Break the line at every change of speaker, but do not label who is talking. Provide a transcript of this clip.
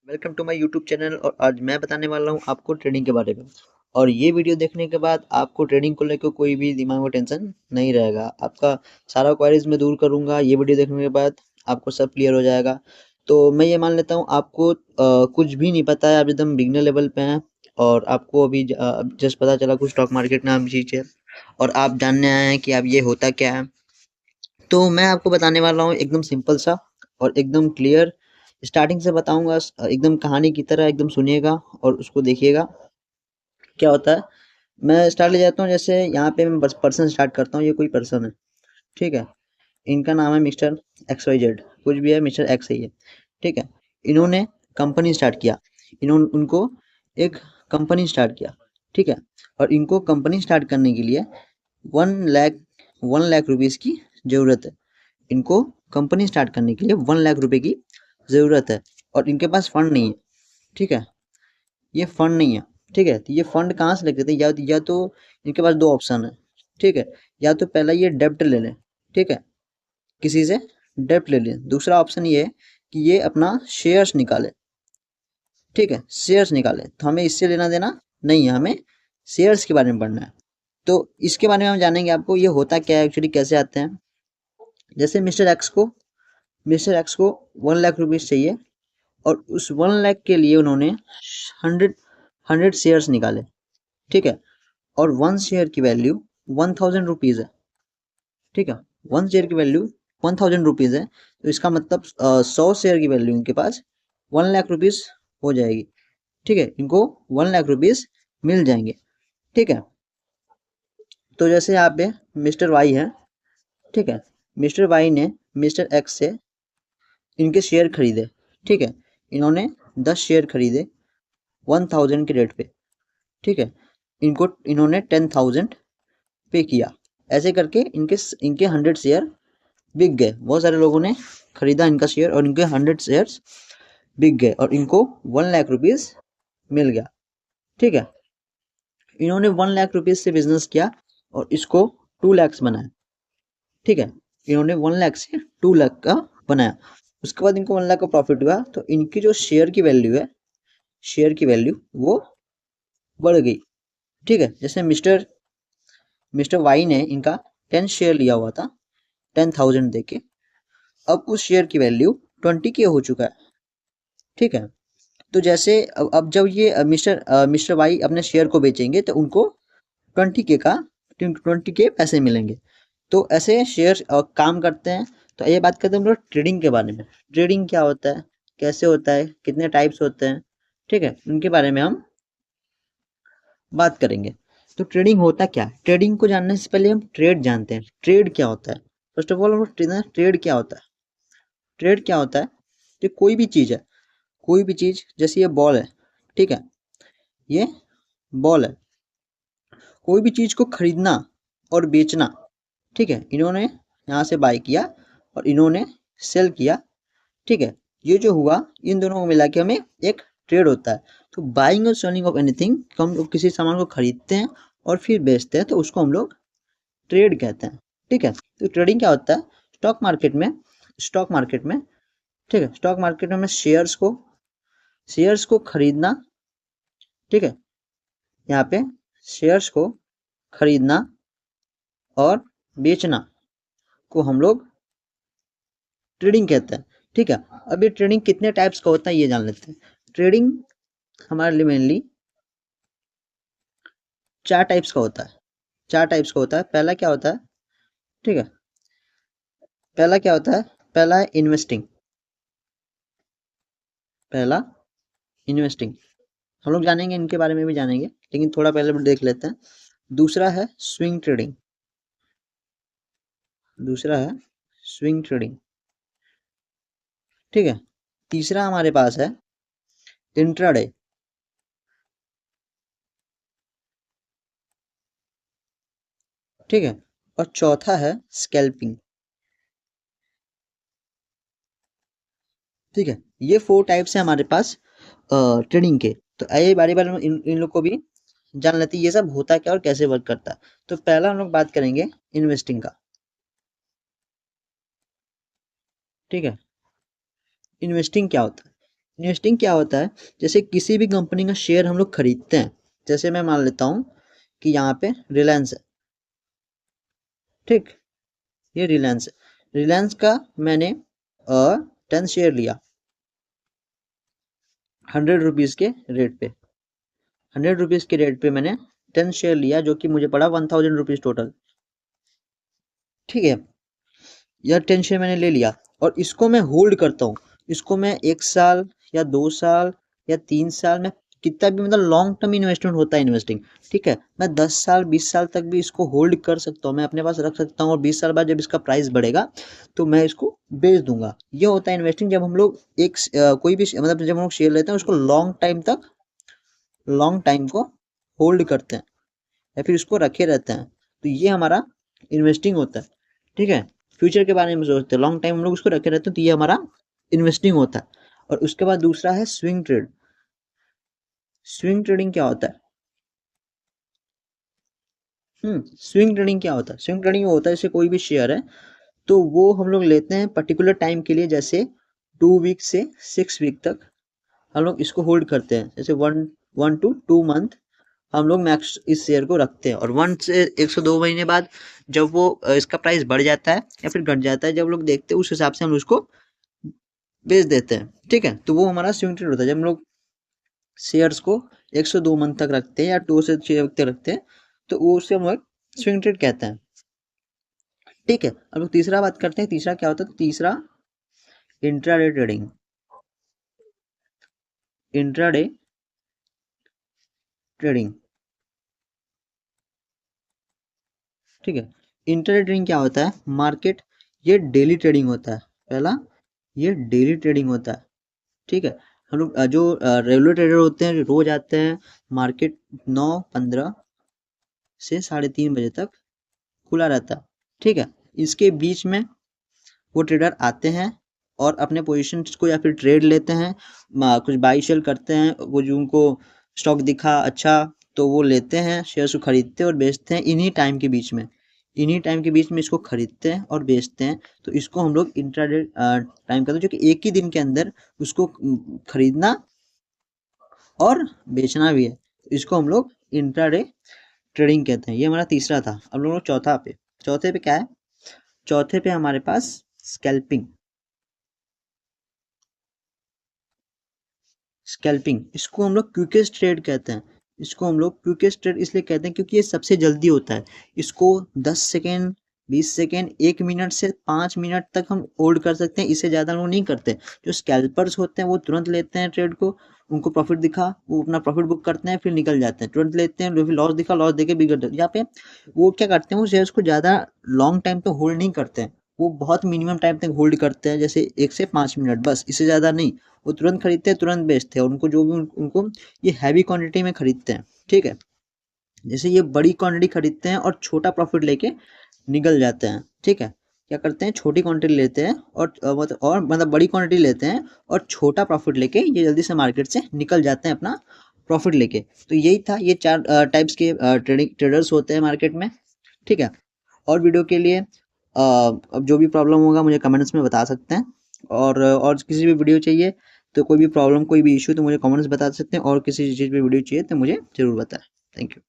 Welcome to my YouTube channel. और आज मैं बताने वाला हूँ आपको ट्रेडिंग के बारे में। और ये वीडियो देखने के बाद आपको ट्रेडिंग को लेकर कोई भी दिमाग में टेंशन नहीं रहेगा। आपका सारा क्वेरीज मैं दूर करूँगा। ये वीडियो देखने के बाद आपको सब क्लियर हो जाएगा। तो मैं ये मान लेता हूँ आपको कुछ भी नहीं पता है, आप एकदम बिगनर लेवल पे हैं और आपको अभी जस्ट पता चला कुछ स्टॉक मार्केट नाम चीज़ है और आप जानने आए हैं कि अब ये होता क्या है। तो मैं आपको बताने वाला हूँ एकदम सिंपल सा और एकदम क्लियर। स्टार्टिंग से बताऊंगा एकदम कहानी की तरह, एकदम सुनिएगा और उसको देखिएगा क्या होता है। मैं स्टार्ट ले जाता हूँ, जैसे यहाँ पे मैं बस पर्सन स्टार्ट करता हूँ। ये कोई पर्सन है, ठीक है। इनका नाम है मिस्टर एक्स वाई जेड, कुछ भी है, मिस्टर एक्स ही है, ठीक है। इन्होंने कंपनी स्टार्ट किया, इन्होंने उनको एक कंपनी स्टार्ट किया, ठीक है। और इनको कंपनी स्टार्ट करने के लिए 1 लाख 1 लाख रुपीज़ की ज़रूरत है। इनको कंपनी स्टार्ट करने के लिए 1 लाख रुपए की ज़रूरत है और इनके पास फंड नहीं है, ठीक है। ये फंड नहीं है, ठीक है। तो ये फंड कहाँ से लेते थे? या तो इनके पास दो ऑप्शन है, ठीक है। या तो पहला ये डेब्ट ले लें, ठीक है, किसी से डेब्ट ले लें। दूसरा ऑप्शन ये है कि ये अपना शेयर्स निकाले, ठीक है, शेयर्स निकाले। तो हमें इससे लेना देना नहीं है, हमें शेयर्स के बारे में पढ़ना है। तो इसके बारे में हम जानेंगे आपको ये होता क्या है, एक्चुअली कैसे आते हैं। जैसे मिस्टर एक्स को 1 लाख रुपीज़ चाहिए और उस 1 लाख के लिए उन्होंने 100 शेयर्स निकाले, ठीक है। और 1 शेयर की वैल्यू 1000 रुपीज़ है, ठीक है। 1 शेयर की वैल्यू 1000 रुपीज़ है। तो इसका मतलब 100 शेयर की वैल्यू इनके पास 1 लाख रुपीज़ हो जाएगी, ठीक है। इनको 1 लाख रुपीज़ मिल जाएंगे, ठीक है। तो जैसे यहाँ पे मिस्टर वाई है, ठीक है। मिस्टर वाई ने मिस्टर एक्स से इनके शेयर खरीदे, ठीक है। इन्होंने 10 शेयर खरीदे 1000 के रेट पे, ठीक है। इन्होंने 10,000 पे किया। ऐसे करके इनके इनके 100 शेयर बिक गए। बहुत सारे लोगों ने खरीदा इनका शेयर और इनके 100 शेयर्स बिक गए और इनको 1 लाख रुपीज़ मिल गया, ठीक है। इन्होंने 1 लाख रुपीज़ से बिजनेस किया और इसको 2 लाख बनाया, ठीक है। इन्होंने 1 लाख से 2 लाख का बनाया। उसके बाद इनको 1 लाख का प्रॉफिट हुआ तो इनकी जो शेयर की वैल्यू है, शेयर की वैल्यू वो बढ़ गई, ठीक है। जैसे मिस्टर मिस्टर वाई ने इनका 10 शेयर लिया हुआ था 10,000 दे के। अब उस शेयर की वैल्यू 20K हो चुका है, ठीक है। तो जैसे अब जब ये मिस्टर वाई अपने शेयर को बेचेंगे तो उनको 20K पैसे मिलेंगे। तो ऐसे शेयर काम करते हैं। तो ये बात करते हैं हम लोग ट्रेडिंग के बारे में। ट्रेडिंग क्या होता है, कैसे होता है, कितने टाइप्स होते हैं, ठीक है, उनके बारे में हम बात करेंगे। तो ट्रेडिंग होता क्या है? ट्रेडिंग को जानने से पहले हम ट्रेड जानते हैं। ट्रेड क्या होता है? फर्स्ट ऑफ ऑल हम ट्रेड क्या होता है। ट्रेड क्या होता है? तो कोई भी चीज़ है, कोई भी चीज़, जैसे ये बॉल है, ठीक है, ये बॉल है। कोई भी चीज़ को खरीदना और बेचना, ठीक है। इन्होंने यहाँ से बाय किया और इन्होंने सेल किया, ठीक है। ये जो हुआ इन दोनों को मिला के हमें एक ट्रेड होता है। तो बाइंग और सेलिंग ऑफ एनीथिंग, हम लोग किसी सामान को खरीदते हैं और फिर बेचते हैं तो उसको हम लोग ट्रेड कहते हैं, ठीक है। तो ट्रेडिंग क्या होता है? स्टॉक मार्केट में, ठीक है, स्टॉक मार्केट में हमें शेयर्स को खरीदना, ठीक है। यहाँ पे शेयर्स को खरीदना और बेचना को हम लोग ट्रेडिंग कहते हैं, ठीक है। अब ये ट्रेडिंग कितने टाइप्स का होता है ये जान लेते हैं। ट्रेडिंग हमारे लिए मेनली 4 टाइप्स का होता है। 4 टाइप्स का होता है। पहला क्या होता है, ठीक है, पहला क्या होता है? पहला है इन्वेस्टिंग। पहला इन्वेस्टिंग हम लोग जानेंगे, इनके बारे में भी जानेंगे, लेकिन थोड़ा पहले देख लेते हैं। दूसरा है स्विंग ट्रेडिंग। दूसरा है स्विंग ट्रेडिंग, ठीक है। तीसरा हमारे पास है इंट्राडे, ठीक है। और चौथा है स्कैल्पिंग, ठीक है। ये 4 टाइप्स है हमारे पास ट्रेडिंग के। तो आइए बारी बारी में इन लोग को भी जान लेते हैं ये सब होता क्या और कैसे वर्क करता है। तो पहला हम लोग बात करेंगे इन्वेस्टिंग का, ठीक है। इन्वेस्टिंग क्या होता है? इन्वेस्टिंग क्या होता है, जैसे किसी भी कंपनी का शेयर हम लोग खरीदते हैं, जैसे मैं मान लेता हूँ कि यहाँ पे रिलायंस है, ठीक, ये रिलायंस है, रिलायंस का मैंने 10 शेयर लिया 100 रुपीज़ के रेट पे, 100 रुपीज़ के रेट पे मैंने 10 शेयर लिया, जो कि मुझे पड़ा 1000 रुपीज़ टोटल, ठीक है। यह 10 शेयर मैंने ले लिया और इसको मैं होल्ड करता हूँ, इसको मैं 1 साल या 2 साल या 3 साल में, कितना भी मतलब लॉन्ग टर्म इन्वेस्टमेंट होता है इन्वेस्टिंग, ठीक है। मैं 10 साल 20 साल तक भी इसको होल्ड कर सकता हूँ, मैं अपने पास रख सकता हूँ, और 20 साल बाद जब इसका प्राइस बढ़ेगा तो मैं इसको बेच दूंगा। ये होता है इन्वेस्टिंग, जब हम लोग कोई भी मतलब जब हम लोग शेयर लेते हैं उसको लॉन्ग टाइम को होल्ड करते हैं या फिर उसको रखे रहते हैं, तो ये हमारा इन्वेस्टिंग होता है, ठीक है। फ्यूचर के बारे में सोचते हैं, लॉन्ग टाइम हम लोग उसको रखे रहते हैं, तो ये हमारा इन्वेस्टिंग होता है। और उसके बाद दूसरा है स्विंग ट्रेड। स्विंग ट्रेडिंग क्या होता है? स्विंग ट्रेडिंग क्या होता है? स्विंग ट्रेडिंग होता है जैसे कोई भी शेयर है, तो वो हम लोग लेते हैं पर्टिकुलर टाइम के लिए, जैसे 2 वीक से 6 वीक तक हम लोग इसको होल्ड करते हैं, जैसे 1 to 2 मंथ हम लोग मैक्स इस शेयर को रखते हैं, और 1 से 102 महीने बाद जब वो इसका प्राइस बढ़ जाता है या फिर घट जाता है, जब लोग देखते हैं उस हिसाब से हम उसको बेच देते हैं, ठीक है। तो वो हमारा स्विंग ट्रेड होता है, जब हम लोग शेयर्स को 102 मंथ तक रखते हैं या 2 से 6 वीक तक रखते हैं, तो वो उसे हम लोग स्विंग ट्रेड कहते हैं, ठीक है। अब लोग तीसरा बात करते हैं, तीसरा क्या होता है? तीसरा इंट्राडे ट्रेडिंग। इंट्राडे ट्रेडिंग, ठीक है। इंट्राडे ट्रेडिंग क्या होता है? मार्केट, ये डेली ट्रेडिंग होता है, पहला ये डेली ट्रेडिंग होता है, ठीक है। हम लोग जो रेगुलर ट्रेडर होते हैं रोज आते हैं, मार्केट 9:15 से 3:30 बजे तक खुला रहता है, ठीक है। इसके बीच में वो ट्रेडर आते हैं और अपने पोजीशंस को या फिर ट्रेड लेते हैं, कुछ बाई सेल करते हैं, वो जो उनको स्टॉक दिखा अच्छा तो वो लेते हैं, शेयर्स को खरीदते हैं और बेचते हैं, इन्हीं टाइम के बीच में, इन्हीं टाइम के बीच में इसको खरीदते हैं और बेचते हैं, तो इसको हम लोग इंट्राडे टाइम कहते हैं, जो कि एक ही दिन के अंदर उसको खरीदना और बेचना भी है, तो इसको हम लोग इंट्राडे ट्रेडिंग कहते हैं। ये हमारा तीसरा था। अब लोग चौथा पे, चौथे पे क्या है? चौथे पे हमारे पास स्कैल्पिंग। स्कैल्पिंग, इसको हम लोग क्विकेस्ट ट्रेड कहते हैं। इसको हम लोग क्विकेस्ट ट्रेड इसलिए कहते हैं क्योंकि ये सबसे जल्दी होता है। इसको 10 सेकेंड, 20 सेकेंड, 1 मिनट से 5 मिनट तक हम होल्ड कर सकते हैं, इससे ज़्यादा लोग नहीं करते। जो स्कैल्पर्स होते हैं वो तुरंत लेते हैं ट्रेड को, उनको प्रॉफिट दिखा वो अपना प्रॉफिट बुक करते हैं फिर निकल जाते हैं, तुरंत लेते हैं, फिर लॉस दिखा लॉस देके बिगड़ जाते हैं। यहाँ पे वो क्या करते हैं, वो शेयर्स को ज़्यादा लॉन्ग टाइम तक होल्ड नहीं करते हैं, वो बहुत मिनिमम टाइम तक होल्ड करते हैं, जैसे 1 से 5 मिनट, बस, इससे ज़्यादा नहीं। वो तुरंत खरीदते हैं तुरंत बेचते हैं, और उनको जो भी उनको ये हैवी क्वांटिटी में खरीदते हैं, ठीक है। जैसे ये बड़ी क्वांटिटी खरीदते हैं और छोटा प्रॉफिट लेके निकल जाते हैं, ठीक है। क्या करते हैं, छोटी क्वांटिटी लेते हैं और मतलब बड़ी क्वांटिटी लेते हैं और छोटा प्रॉफिट लेके ये जल्दी से मार्केट से निकल जाते हैं अपना प्रॉफिट लेके। तो यही था, ये 4 टाइप्स के ट्रेडर्स होते हैं मार्केट में, ठीक है। और वीडियो के लिए अब जो भी प्रॉब्लम होगा मुझे कमेंट्स में बता सकते हैं, और किसी भी वीडियो चाहिए तो कोई भी प्रॉब्लम कोई भी इशू तो मुझे कमेंट्स बता सकते हैं, और किसी चीज़ पे वीडियो चाहिए तो मुझे ज़रूर बताएं। Thank you.